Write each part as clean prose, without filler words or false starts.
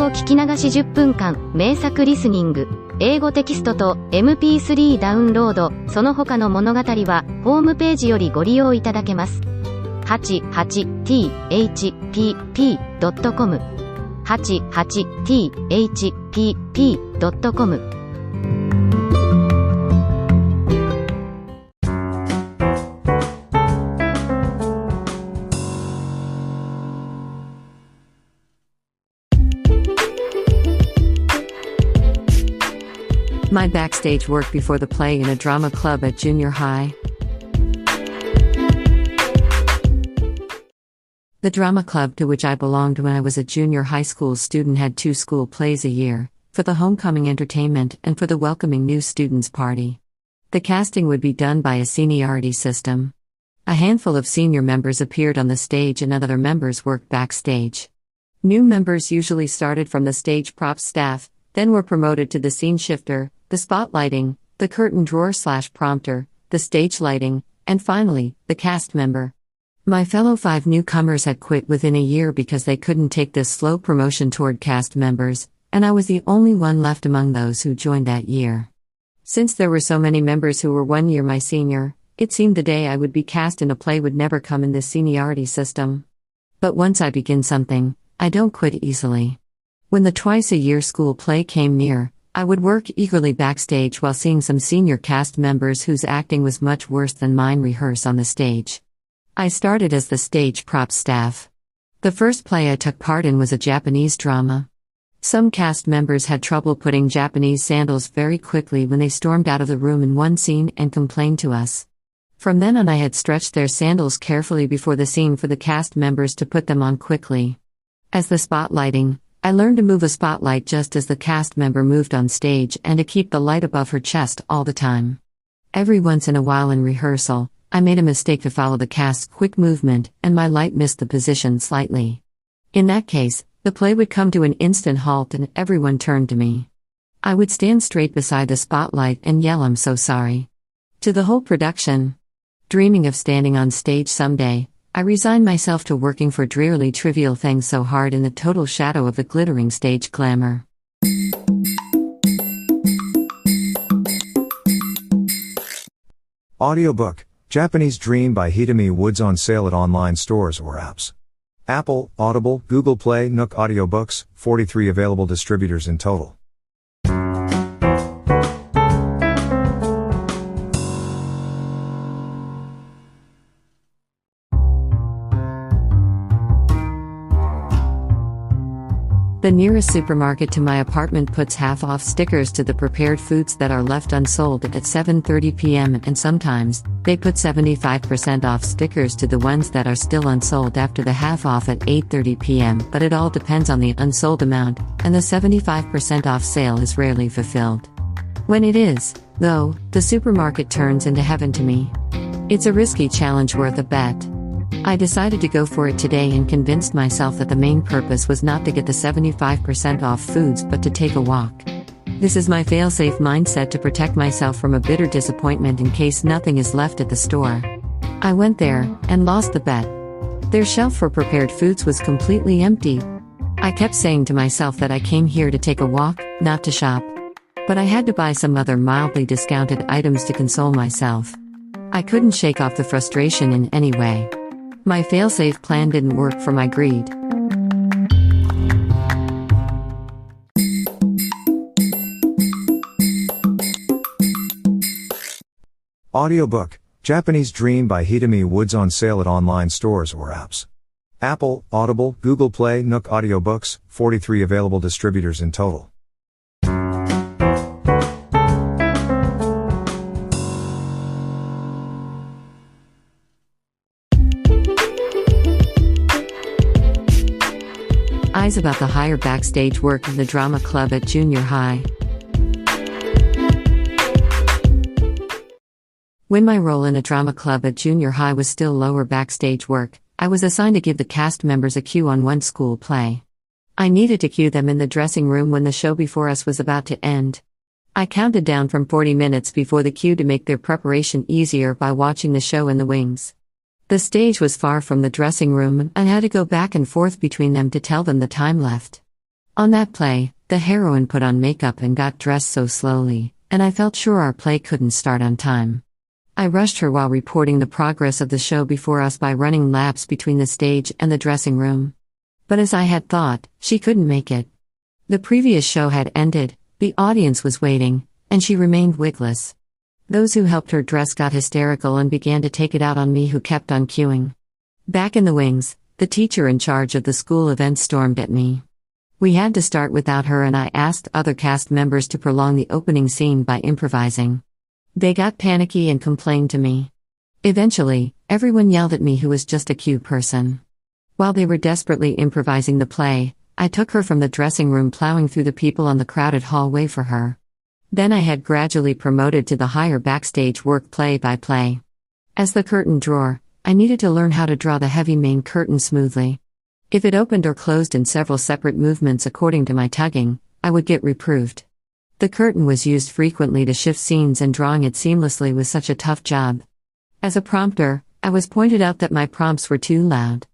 語聞き流し10分間、名作リスニング、英語テキストと MP3 ダウンロード、その他の物語は、ホームページよりご利用いただけます。88thpp.com 88thpp.com My backstage work before the play in a drama club at junior high. The drama club to which I belonged when I was a junior high school student had 2 school plays a year, for the homecoming entertainment and for the welcoming new students party. The casting would be done by a seniority system. A handful of senior members appeared on the stage and other members worked backstage. New members usually started from the stage props staff, then were promoted to the scene shifter, the spotlighting, the curtain drawer/prompter, the stage lighting, and finally, the cast member. My fellow 5 newcomers had quit within a year because they couldn't take this slow promotion toward cast members, and I was the only one left among those who joined that year. Since there were so many members who were 1 year my senior, it seemed the day I would be cast in a play would never come in this seniority system. But once I begin something, I don't quit easily. When the twice-a-year school play came near, I would work eagerly backstage while seeing some senior cast members whose acting was much worse than mine rehearse on the stage. I started as the stage prop staff. The first play I took part in was a Japanese drama. Some cast members had trouble putting Japanese sandals very quickly when they stormed out of the room in one scene and complained to us. From then on I had stretched their sandals carefully before the scene for the cast members to put them on quickly. As the spotlighting, I learned to move a spotlight just as the cast member moved on stage and to keep the light above her chest all the time. Every once in a while in rehearsal, I made a mistake to follow the cast's quick movement and my light missed the position slightly. In that case, the play would come to an instant halt and everyone turned to me. I would stand straight beside the spotlight and yell, "I'm so sorry," to the whole production. Dreaming of standing on stage someday, I resigned myself to working for drearily trivial things so hard in the total shadow of the glittering stage glamour. Audiobook, Japanese Dream by Hitomi Woods on sale at online stores or apps. Apple, Audible, Google Play, Nook Audiobooks, 43 available distributors in total. The nearest supermarket to my apartment puts half-off stickers to the prepared foods that are left unsold at 7:30 p.m. and sometimes, they put 75% off stickers to the ones that are still unsold after the half-off at 8:30 p.m. But it all depends on the unsold amount, and the 75% off sale is rarely fulfilled. When it is, though, the supermarket turns into heaven to me. It's a risky challenge worth a bet. I decided to go for it today and convinced myself that the main purpose was not to get the 75% off foods but to take a walk. This is my fail-safe mindset to protect myself from a bitter disappointment in case nothing is left at the store. I went there, and lost the bet. Their shelf for prepared foods was completely empty. I kept saying to myself that I came here to take a walk, not to shop. But I had to buy some other mildly discounted items to console myself. I couldn't shake off the frustration in any way. My fail-safe plan didn't work for my greed. Audiobook, Japanese Dream by Hitomi Woods on sale at online stores or apps. Apple, Audible, Google Play, Nook Audiobooks, 43 available distributors in total. Eyes about the higher backstage work in the drama club at junior high. When my role in a drama club at junior high was still lower backstage work, I was assigned to give the cast members a cue on one school play. I needed to cue them in the dressing room when the show before us was about to end. I counted down from 40 minutes before the cue to make their preparation easier by watching the show in the wings. The stage was far from the dressing room and I had to go back and forth between them to tell them the time left. On that play, the heroine put on makeup and got dressed so slowly, and I felt sure our play couldn't start on time. I rushed her while reporting the progress of the show before us by running laps between the stage and the dressing room. But as I had thought, she couldn't make it. The previous show had ended, the audience was waiting, and she remained wigless. Those who helped her dress got hysterical and began to take it out on me, who kept on queuing. Back in the wings, the teacher in charge of the school event stormed at me. We had to start without her, and I asked other cast members to prolong the opening scene by improvising. They got panicky and complained to me. Eventually, everyone yelled at me, who was just a cue person. While they were desperately improvising the play, I took her from the dressing room, plowing through the people on the crowded hallway for her. Then I had gradually promoted to the higher backstage work, play by play. As the curtain drawer, I needed to learn how to draw the heavy main curtain smoothly. If it opened or closed in several separate movements according to my tugging, I would get reproved. The curtain was used frequently to shift scenes, and drawing it seamlessly was such a tough job. As a prompter, I was pointed out that my prompts were too loud.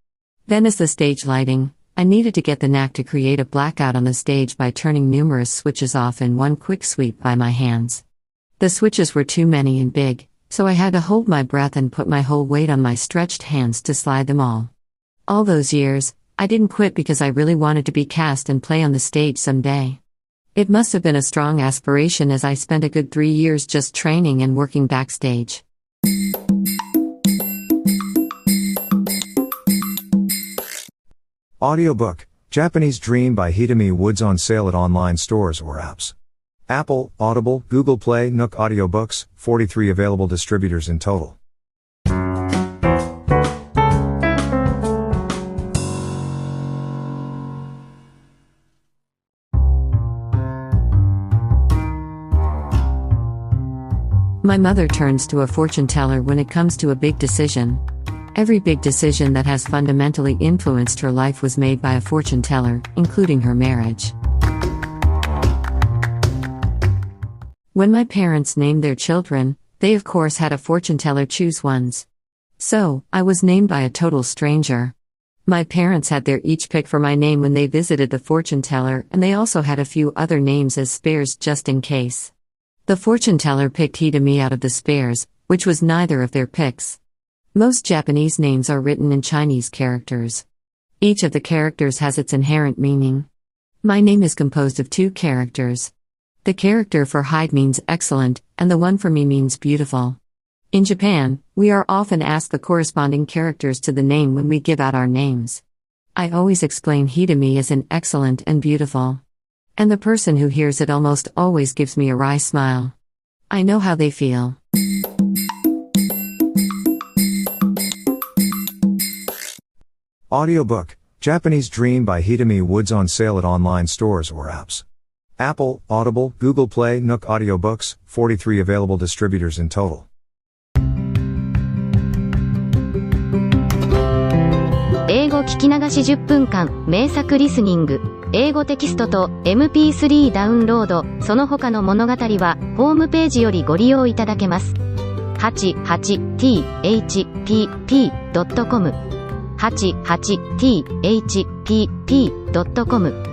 Then, as the stage lighting, I needed to get the knack to create a blackout on the stage by turning numerous switches off in one quick sweep by my hands. The switches were too many and big, so I had to hold my breath and put my whole weight on my stretched hands to slide them all. All those years, I didn't quit because I really wanted to be cast and play on the stage someday. It must have been a strong aspiration, as I spent a good 3 years just training and working backstage. Audiobook, Japanese Dream by Hitomi Woods, on sale at online stores or apps. Apple, Audible, Google Play, Nook Audiobooks, 43 available distributors in total. My mother turns to a fortune teller when it comes to a big decision. Every big decision that has fundamentally influenced her life was made by a fortune teller, including her marriage. When my parents named their children, they of course had a fortune teller choose ones. So, I was named by a total stranger. My parents had their each pick for my name when they visited the fortune teller, and they also had a few other names as spares just in case. The fortune teller picked Hitomi out of the spares, which was neither of their picks. Most Japanese names are written in Chinese characters. Each of the characters has its inherent meaning. My name is composed of 2 characters. The character for Hyde means excellent, and the one for me means beautiful. In Japan, we are often asked the corresponding characters to the name when we give out our names. I always explain Hitomi as in excellent and beautiful. And the person who hears it almost always gives me a wry smile. I know how they feel. Audiobook, Japanese Dream by Hitomi Woods, on sale at online stores or apps. Apple, Audible, Google Play, Nook Audiobooks, 43 available distributors in total. 英語聞き流し10分間、名作リスニング。英語テキストと MP3 ダウンロード、その他の物語は、ホームページよりご利用いただけます。88thpp.com 88thpp.com